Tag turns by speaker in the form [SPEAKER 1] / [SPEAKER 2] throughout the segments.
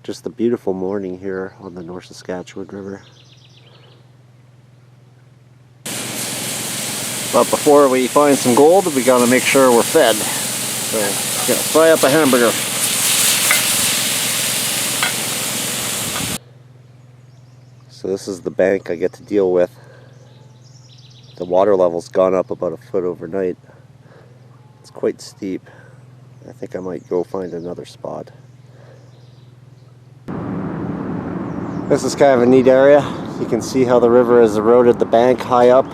[SPEAKER 1] Just a beautiful morning here on the North Saskatchewan River. But before we find some gold, we gotta make sure we're fed. So, gotta fry up a hamburger. So this is the bank I get to deal with. The water level's gone up about a foot overnight. It's quite steep. I think I might go find another spot. This is kind of a neat area. You can see how the river has eroded the bank high up.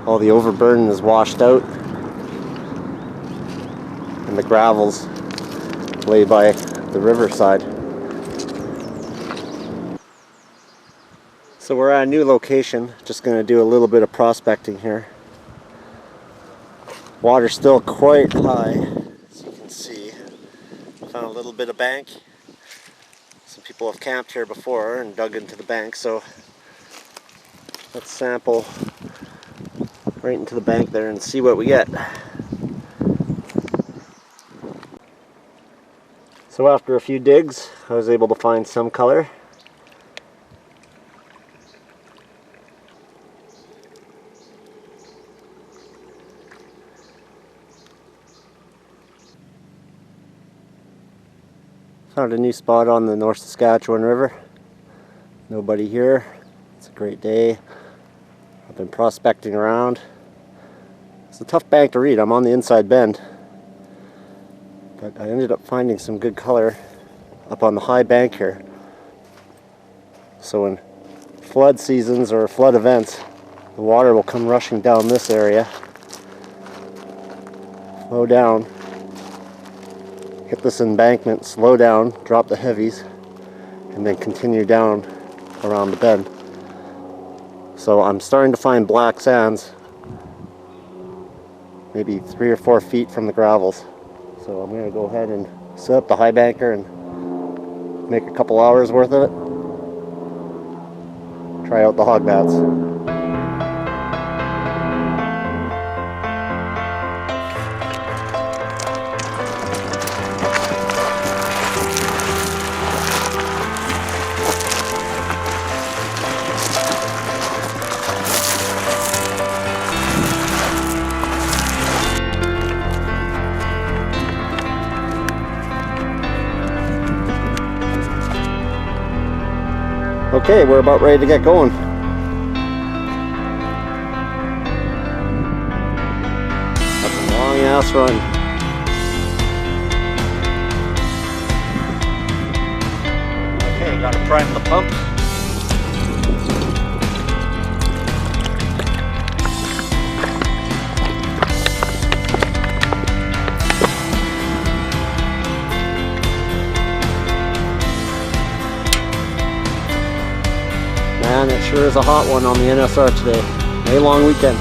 [SPEAKER 1] All the overburden is washed out. And the gravels lay by the riverside. So we're at a new location. Just going to do a little bit of prospecting here. Water's still quite high, as you can see. Found a little bit of bank. Some people have camped here before and dug into the bank, so let's sample right into the bank there and see what we get. So after a few digs, I was able to find some color. Found a new spot on the North Saskatchewan River. Nobody here. It's a great day. I've been prospecting around. It's a tough bank to read. I'm on the inside bend. But I ended up finding some good color up on the high bank here. So in flood seasons or flood events, the water will come rushing down this area, flow down, hit this embankment, slow down, drop the heavies, and then continue down around the bend. So I'm starting to find black sands, maybe 3 or 4 feet from the gravels. So I'm going to go ahead and set up the Highbanker and make a couple hours worth of it. Try out the hog bats. Okay, we're about ready to get going. That's a long ass run. Okay, gotta prime the pump. Man, it sure is a hot one on the NSR today. A long weekend.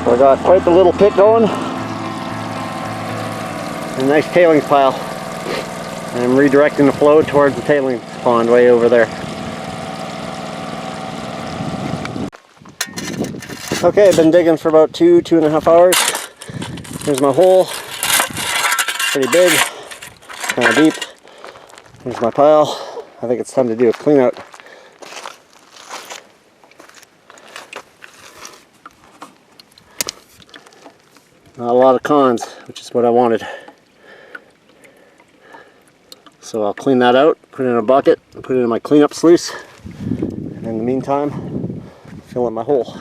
[SPEAKER 1] So I got quite the little pit going. A nice tailings pile. And I'm redirecting the flow towards the tailings pond way over there. Okay, I've been digging for about 2.5 hours. Here's my hole. Pretty big, kind of deep. Here's my pile. I think it's time to do a clean out. Not a lot of cons, which is what I wanted. So I'll clean that out, put it in a bucket, and put it in my cleanup sluice. And in the meantime, fill in my hole.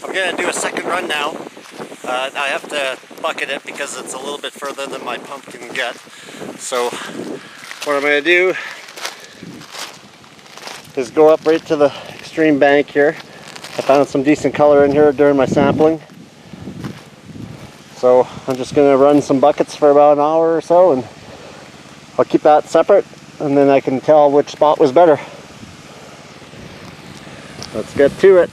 [SPEAKER 1] I'm gonna do a second run now. I have to bucket it because it's a little bit further than my pump can get. So what I'm gonna do is go up right to the extreme bank here. I found some decent color in here during my sampling. So I'm just going to run some buckets for about an hour or so, and I'll keep that separate, and then I can tell which spot was better. Let's get to it.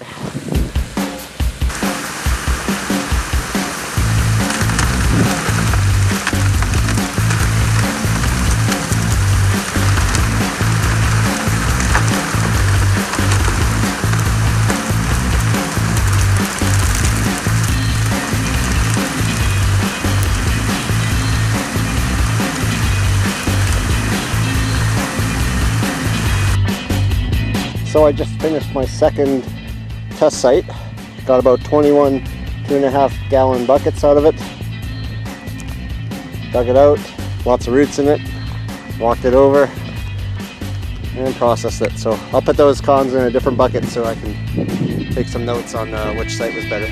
[SPEAKER 1] So I just finished my second test site. Got about 21 2.5 gallon buckets out of it. Dug it out, lots of roots in it, walked it over, and processed it. So I'll put those cons in a different bucket so I can take some notes on which site was better.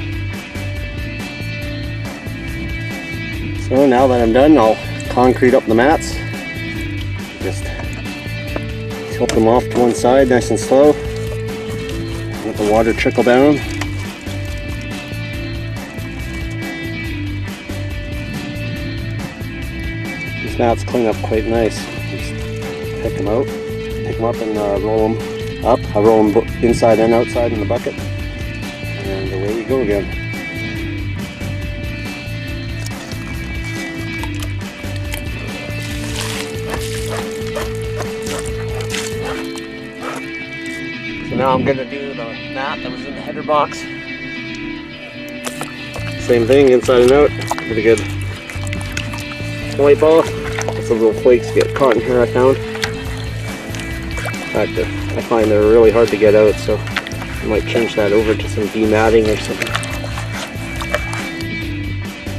[SPEAKER 1] So now that I'm done, I'll concrete up the mats. Just tilt them off to one side nice and slow. Let the water trickle down. These mats clean up quite nice. Just pick them up and roll them up. I roll them inside and outside in the bucket. And away you go again. Now I'm going to do the mat that was in the header box. Same thing, inside and out. Pretty good. Wipe off. Some little flakes get caught in here, I found. In fact, I find they're really hard to get out, so I might change that over to some dematting or something.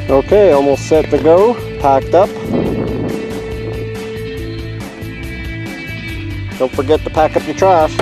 [SPEAKER 1] Okay, almost set to go. Packed up. Don't forget to pack up your trash.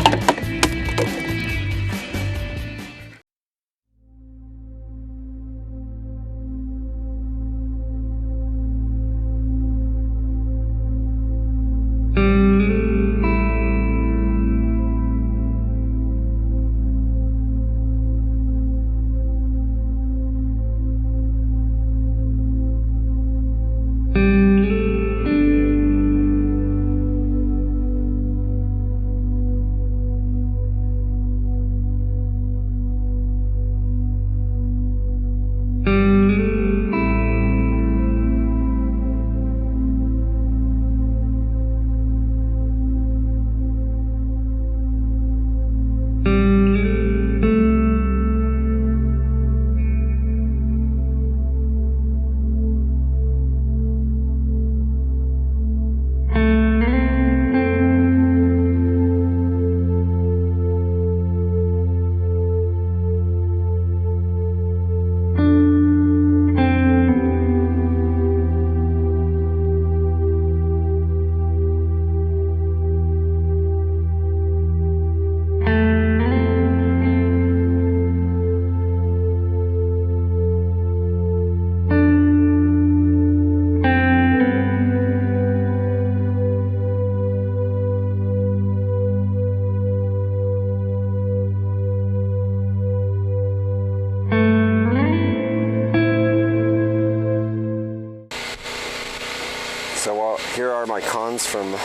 [SPEAKER 1] So here are my cons from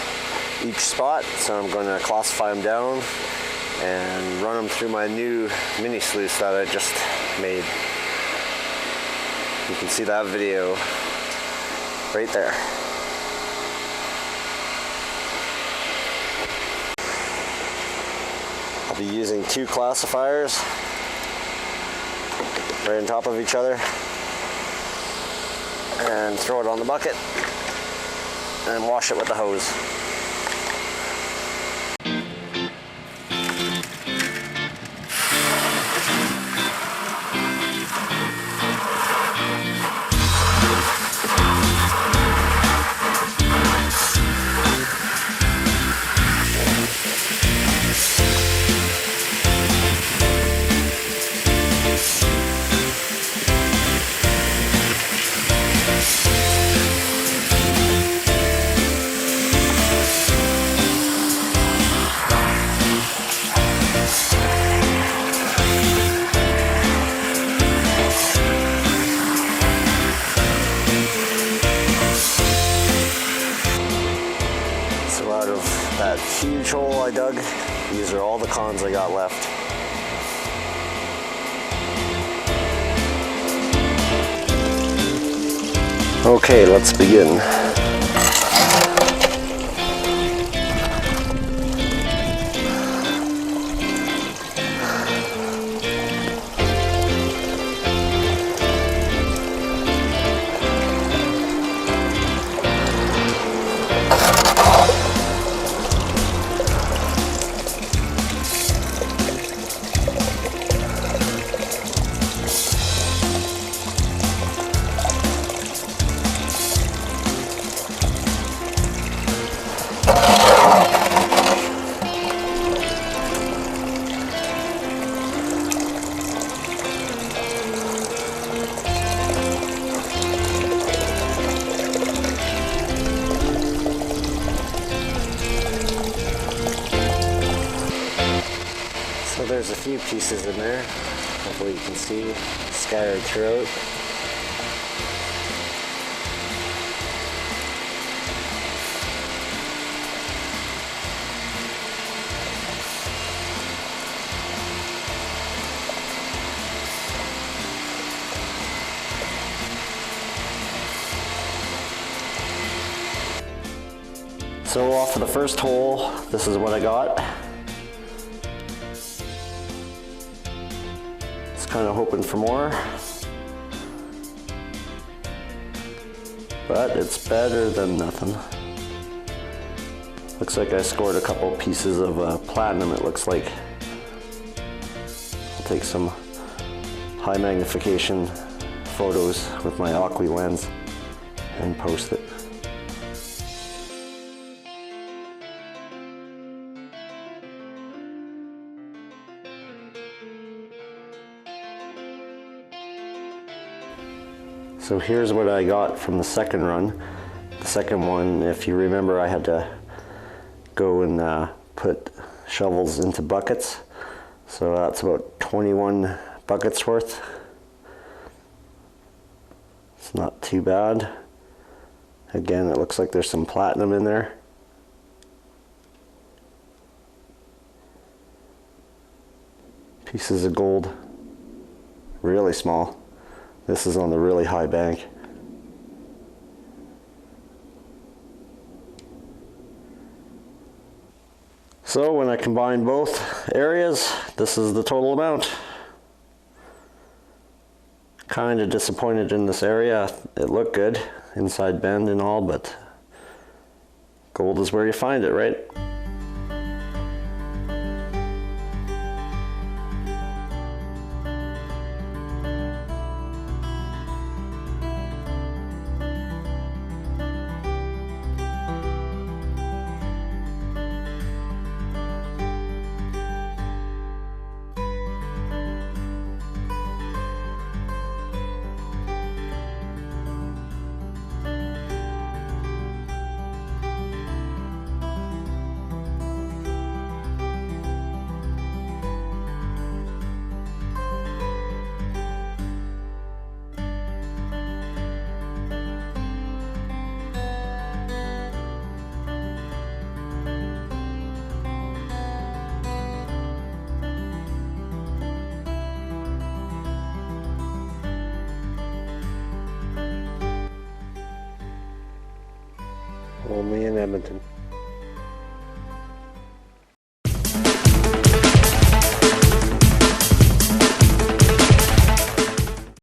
[SPEAKER 1] each spot. So I'm going to classify them down and run them through my new mini sluice that I just made. You can see that video right there. be using two classifiers right on top of each other, and throw it on the bucket and wash it with the hose. That huge hole I dug, these are all the cons I got left. Okay, let's begin. So there's a few pieces in there, hopefully you can see, scattered throughout. So off of the first hole, this is what I got. Kind of hoping for more, but it's better than nothing. Looks like I scored a couple pieces of platinum, it looks like. I'll take some high magnification photos with my Aqui lens and post it. So here's what I got from the second run. The second one, if you remember, I had to go and put shovels into buckets. So that's about 21 buckets worth. It's not too bad. Again, it looks like there's some platinum in there. Pieces of gold, really small. This is on the really high bank. So when I combine both areas, this is the total amount. Kind of disappointed in this area. It looked good, inside bend and all, but gold is where you find it, right? Only in Edmonton.